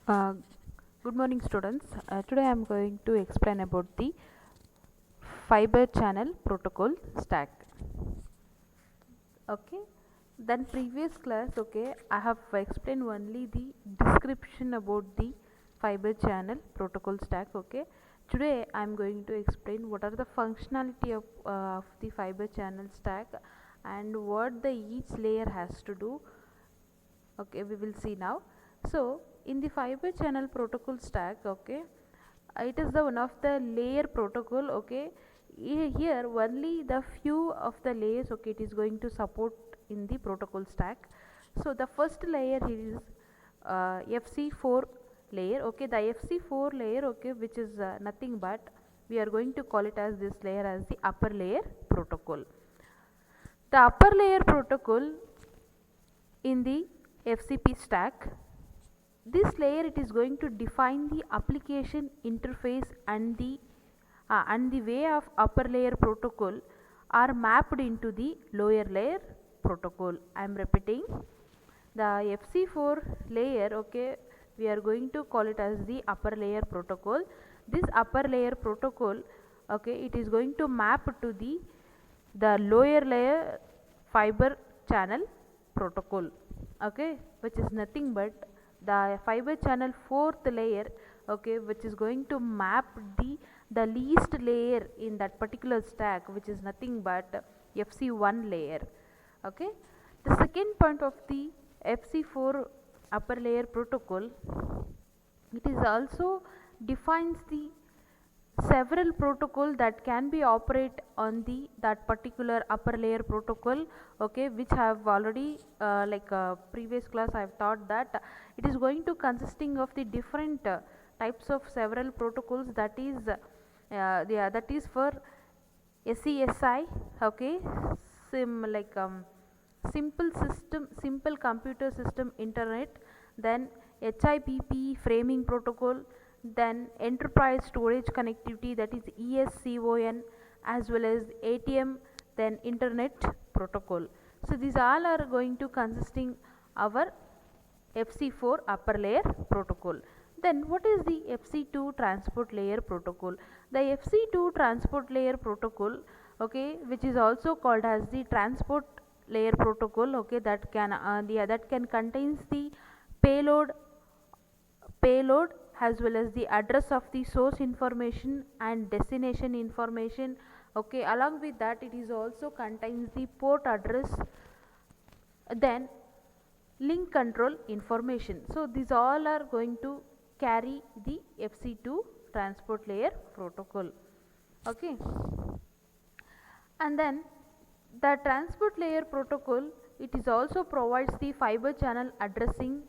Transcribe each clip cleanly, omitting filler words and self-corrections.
Uh, Good morning, students. Today I am going to explain about the fiber channel protocol stack. Okay, then previous class, okay, I have explained only the description about the fiber channel protocol stack. Okay, today I am going to explain what are the functionality of the fiber channel stack and what the each layer has to do. Okay, we will see now. So in the fiber channel protocol stack, okay, it is the one of the layer protocol. Okay, here only the few of the layers, okay, it is going to support in the protocol stack. So the first layer is FC4 layer. Okay, the FC4 layer, okay, which is nothing but we are going to call it as this layer as the upper layer protocol. The upper layer protocol in the FCP stack, this layer it is going to define the application interface and the way of upper layer protocol are mapped into the lower layer protocol. I am repeating, the FC4 layer, okay, we are going to call it as the upper layer protocol. This upper layer protocol, okay, it is going to map to the lower layer fiber channel protocol, okay, which is nothing but the fiber channel fourth layer, okay, which is going to map the least layer in that particular stack, which is nothing but FC1 layer. Okay, the second point of the FC4 upper layer protocol, it is also defines the several protocol that can be operate on the that particular upper layer protocol, okay, which I have already previous class I have taught that it is going to consisting of the different types of several protocols, that is that is for SESI, okay, simple computer system internet, then HIPP framing protocol, then enterprise storage connectivity, that is ESCON, as well as ATM, then internet protocol. So these all are going to consisting our FC4 upper layer protocol. Then what is the FC2 transport layer protocol? The FC2 transport layer protocol, okay, which is also called as the transport layer protocol, okay, that can contains the payload as well as the address of the source information and destination information. Okay, along with that it is also contains the port address, then link control information. So these all are going to carry the FC2 transport layer protocol. Okay, and then the transport layer protocol, it is also provides the fiber channel addressing,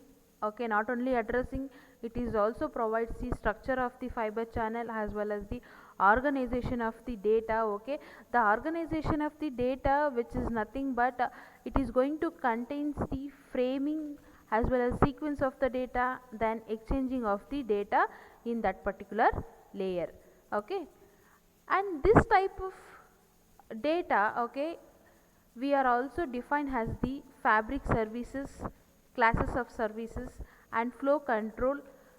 okay, not only addressing, it is also provides the structure of the fiber channel as well as the organization of the data. Okay, the organization of the data, which is nothing but it is going to contains the framing as well as sequence of the data, then exchanging of the data in that particular layer. Okay, and this type of data, okay, we are also defined as the fabric services, classes of services, and flow control,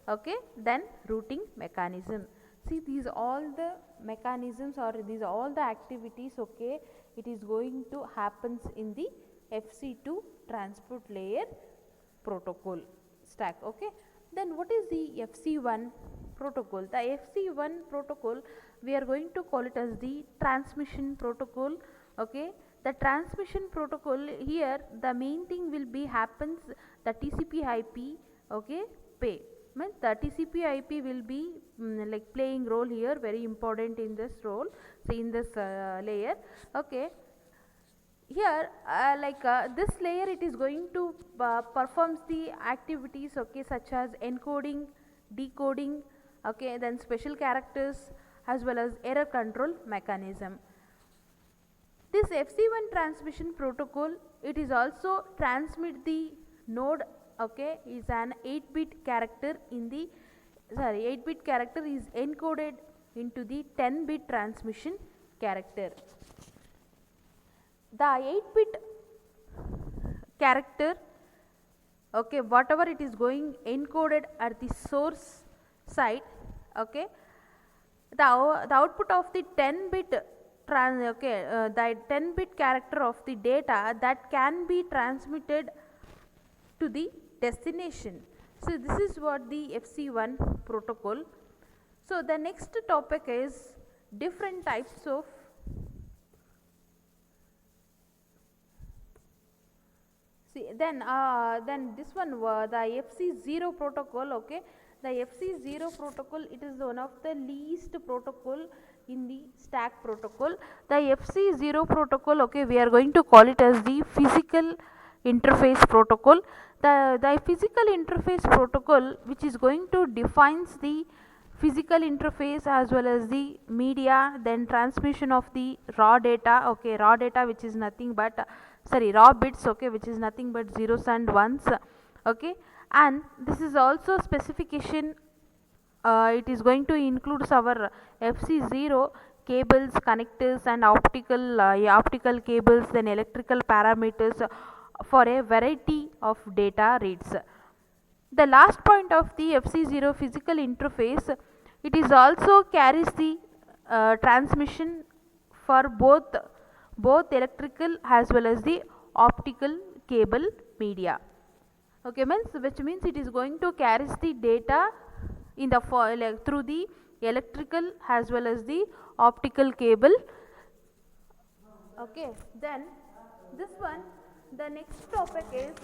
okay, then routing mechanism. See, these all the mechanisms or these all the activities, okay, it is going to happens in the FC2 transport layer protocol stack. Okay, then what is the FC1 protocol? The FC1 protocol, we are going to call it as the transmission protocol. Okay, the transmission protocol, here the main thing will be happens the TCP IP, okay, pay means the TCP IP will be like playing role here, very important in this role, so in this layer. Okay, here this layer it is going to performs the activities, okay, such as encoding, decoding, okay, then special characters as well as error control mechanism. This FC1 transmission protocol, it is also transmit the node, okay, is an 8-bit character in the 8-bit character is encoded into the 10-bit transmission character. The 8-bit character okay, whatever it is going encoded at the source side, okay, the output of the 10-bit the 10-bit character of the data that can be transmitted to the destination. So this is what the FC1 protocol. So the next topic is different types of then this one the FC0 protocol, okay. The FC0 protocol, it is one of the least protocol in the stack protocol. The FC0 protocol, okay, we are going to call it as the physical interface protocol. The physical interface protocol, which is going to defines the physical interface as well as the media, then transmission of the raw data, okay, raw data which is nothing but raw bits, okay, which is nothing but zeros and ones, okay. And this is also specification, it is going to include our FC0 cables, connectors and optical cables, then electrical parameters for a variety of data reads. The last point of the FC0 physical interface, it is also carries the transmission for both electrical as well as the optical cable media, okay, which means it is going to carries the data in the through the electrical as well as the optical cable, okay. Then this one, the next topic is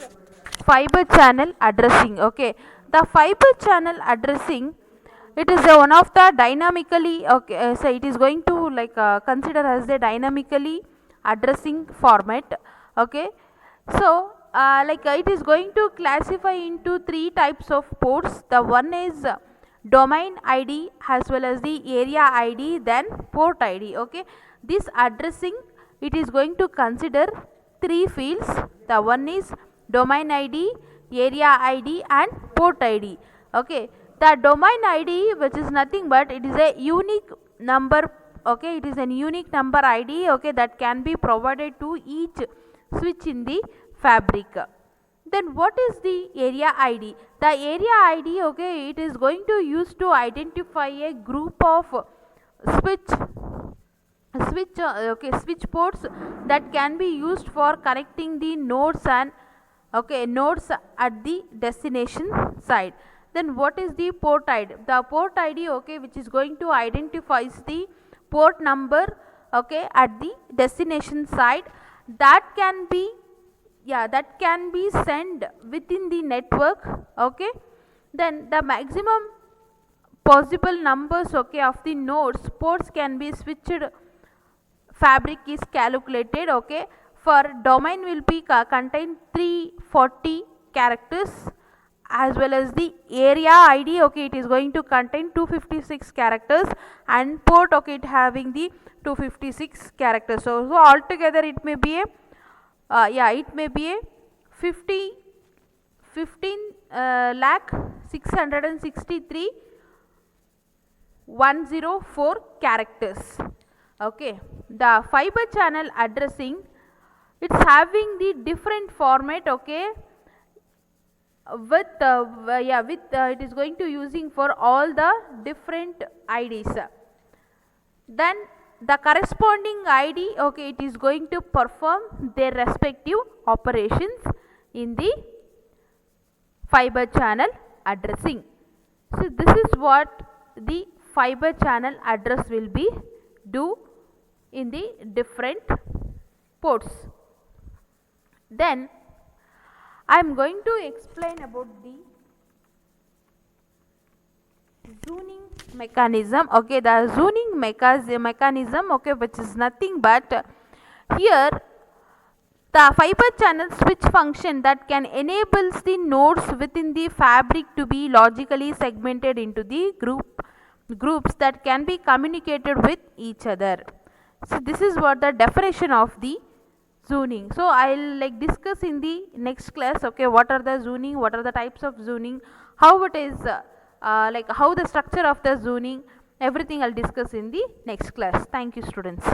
fiber channel addressing, okay. The fiber channel addressing, it is one of the dynamically, okay, so it is going to consider as a dynamically addressing format, okay. So it is going to classify into three types of ports. The one is domain ID as well as the area ID, then port ID, okay. This addressing, it is going to consider three fields. The one is domain ID, area ID and port ID, okay. The domain ID, which is nothing but it is a unique number, okay, it is a unique number ID, okay, that can be provided to each switch in the fabric. Then what is the area ID? The area ID, okay, it is going to use to identify a group of switch ports that can be used for connecting the nodes and nodes at the destination side. Then what is the port ID? The port ID, okay, which is going to identifies the port number, okay, at the destination side, that can be sent within the network, okay. Then the maximum possible numbers, okay, of the nodes ports can be switched fabric is calculated, okay. For domain will be contain 340 characters as well as the area ID, okay, it is going to contain 256 characters and port, okay, it having the 256 characters. So altogether it may be a 15 lakh 663 104 characters, okay. The fiber channel addressing, it's having the different format, okay, with it is going to using for all the different IDs. Then the corresponding ID, okay, it is going to perform their respective operations in the fiber channel addressing. So this is what the fiber channel address will be do in the different ports. Then I am going to explain about the zoning mechanism, okay. The zoning mechanism, okay, which is nothing but here the fiber channel switch function that can enables the nodes within the fabric to be logically segmented into the groups that can be communicated with each other. So this is what the definition of the zoning. So I will discuss in the next class, okay, what are the zoning, what are the types of zoning, how it is how the structure of the zoning, everything I will discuss in the next class. Thank you, students.